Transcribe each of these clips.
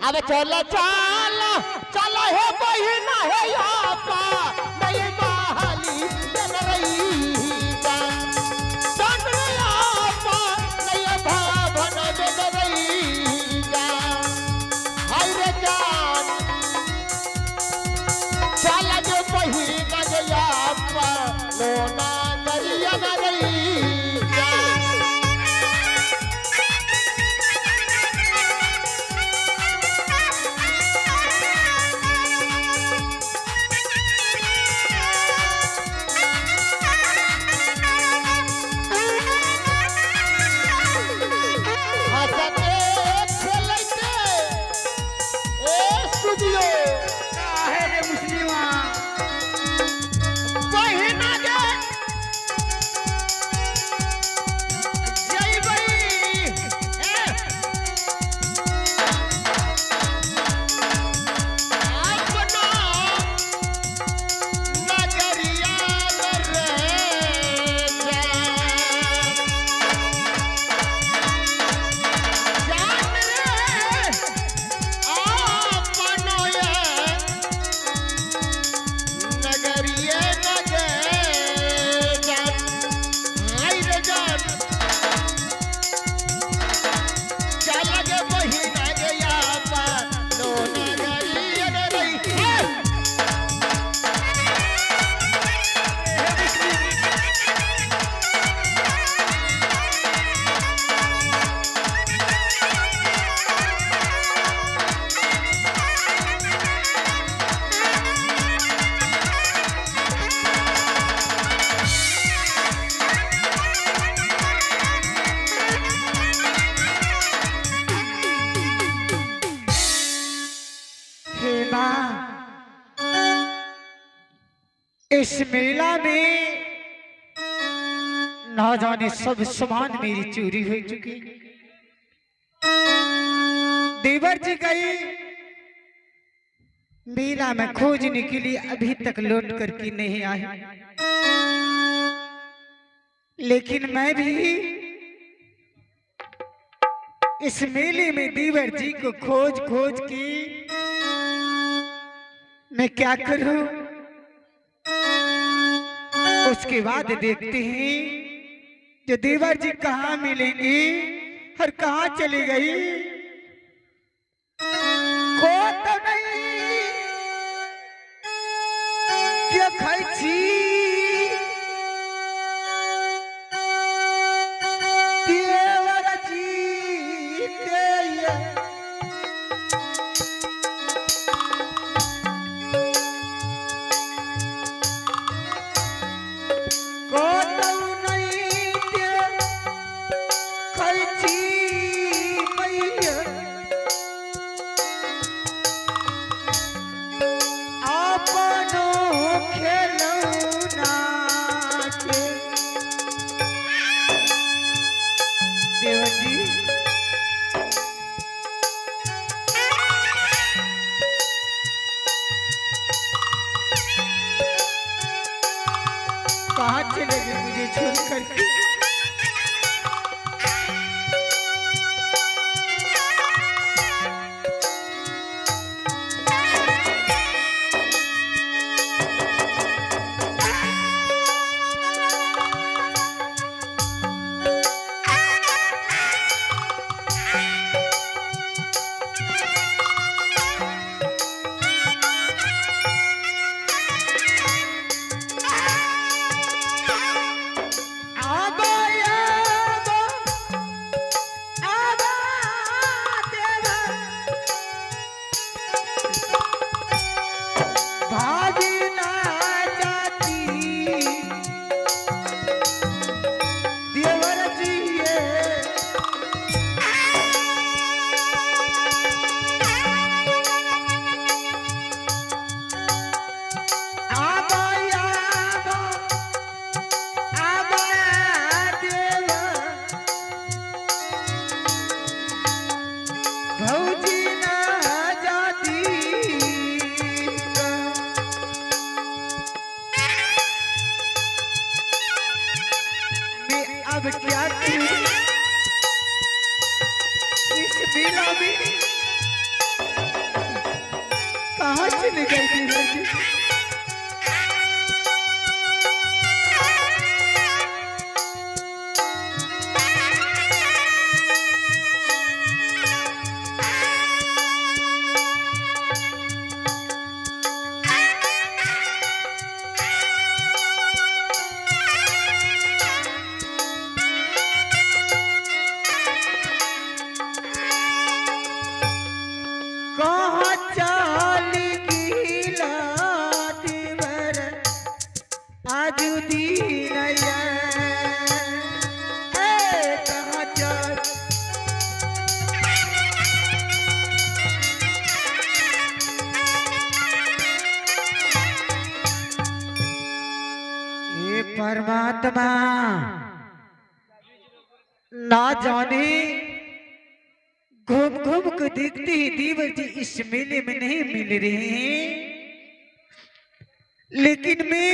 अब चलो चलो चलो हे बहिना हे आपा नहीं माहली जन रही जान रे आपा नहीं भावन जन रही जान हाय रे जान चल जो बहिना जे आपा लोना करिया न रही इस मेला में ना जाने सब सामान मेरी चोरी हो चुकी। देवर जी गई मेला में खोजने के लिए, अभी तक लौट करके नहीं आई। लेकिन मैं भी इस मेले में देवर जी को खोज खोज के मैं क्या करूं। उसके बाद देखते हैं जो देवर जी कहाँ मिलेंगे और कहाँ चली गई। को तो नहीं क्या खैची देवर जी के कहाँ चले गए मुझे छोड़ करके। कहाँ चली गई देवर जी? कहाँ चली गिला देवर आज दीन कहाँ चल ये परमात्मा ना जाने घूम घूम को देखते ही देवर जी इस मेले में नहीं मिल रहे हैं, लेकिन मैं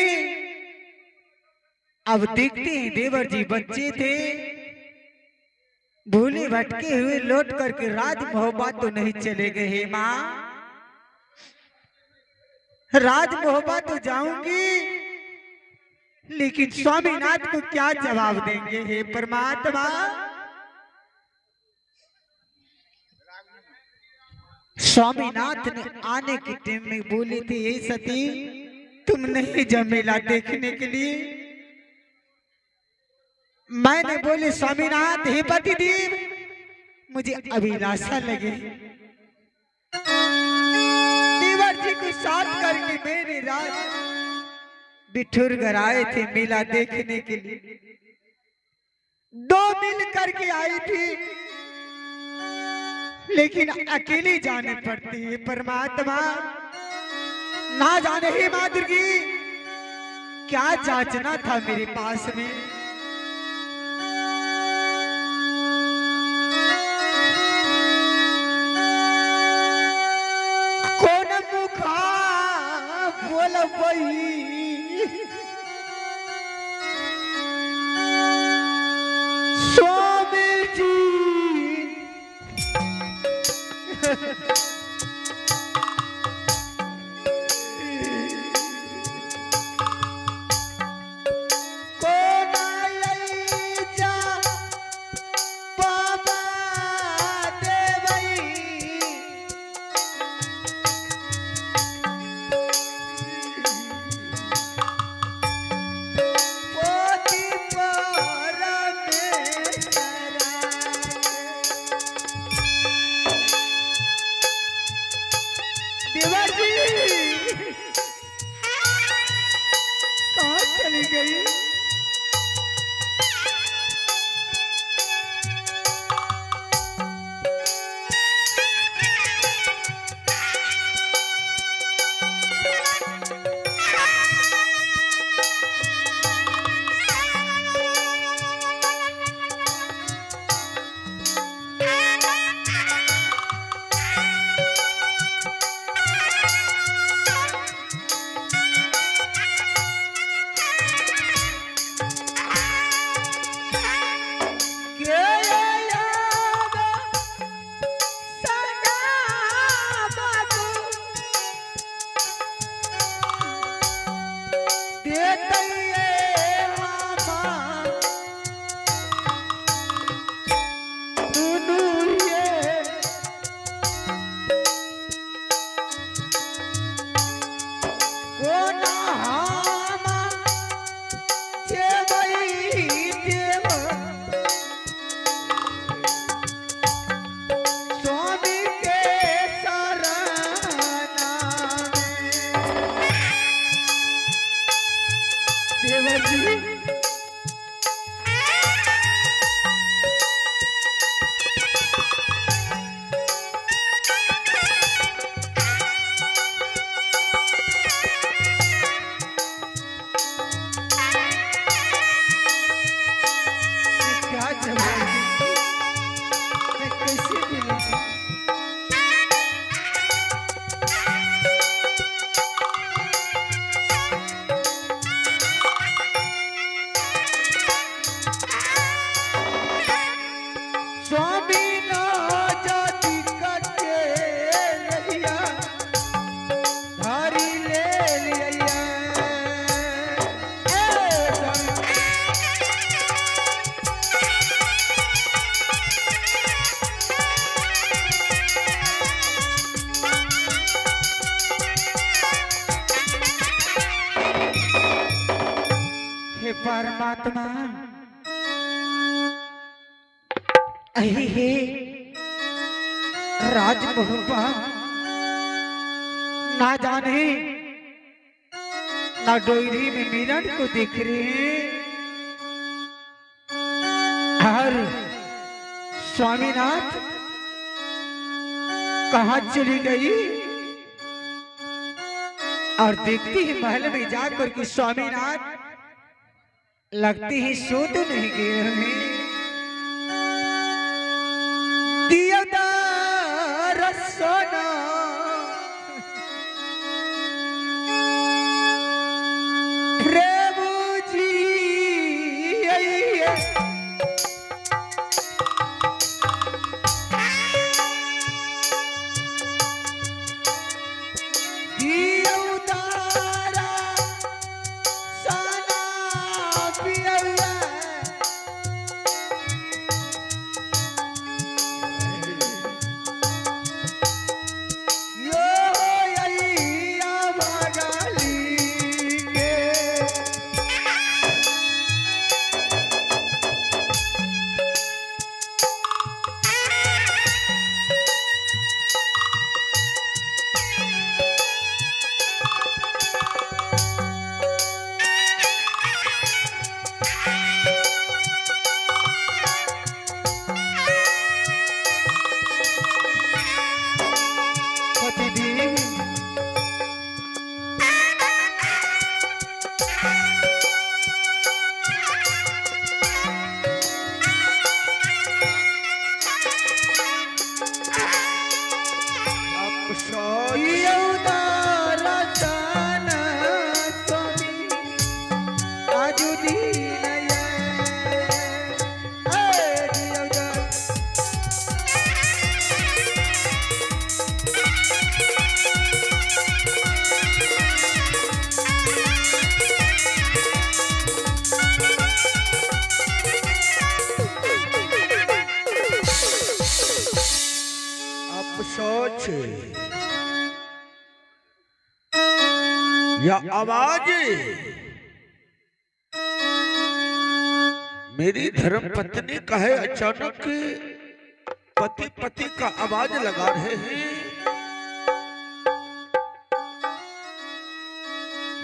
अब देखते हैं देवर जी बच्चे थे भूले भटके हुए लौट करके राज मोहब्बा तो नहीं चले गए माँ। राज मोहब्बा तो जाऊंगी, लेकिन स्वामीनाथ को क्या जवाब देंगे? हे परमात्मा, स्वामीनाथ ने आने के टाइम में बोले थे ये सती तुम नहीं जा मेला देखने के लिए। मैंने बोले स्वामीनाथ हे पतिदेव मुझे अभिलाषा लगे। देवर जी को साथ करके मेरे राज बिठुर घर आए थे मेला देखने के लिए। दो मिल करके आई थी, लेकिन अकेले जाने पड़ती है। परमात्मा ना जाने ही माँ दुर्गी क्या जांचना था मेरे पास में। कौन मुखा बोल वही स्वामी जी देवर जी कहाँ चली गई? परमात्मा अही है राजमहपा ना जाने ना डोरी में मिलन को देख रहे हैं और स्वामीनाथ कहाँ चली गई और देखती ही महल में जाकर के स्वामीनाथ लगती ही सो तो नहीं गए हमें दियदार सोना प्रभु जी दियदारा सोना पिया सोच या आवाज मेरी धर्म पत्नी का है। अचानक पति पति का आवाज लगा रहे हैं।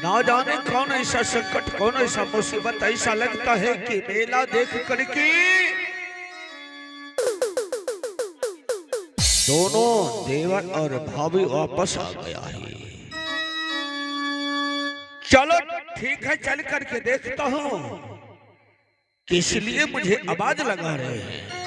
ना जाने कौन ऐसा संकट कौन ऐसा मुसीबत, ऐसा लगता है कि मेला देख करके दोनों देवर और भाभी वापस आ गया है। चलो ठीक है, चल करके देखता हूं किस लिए मुझे आवाज लगा रहे हैं।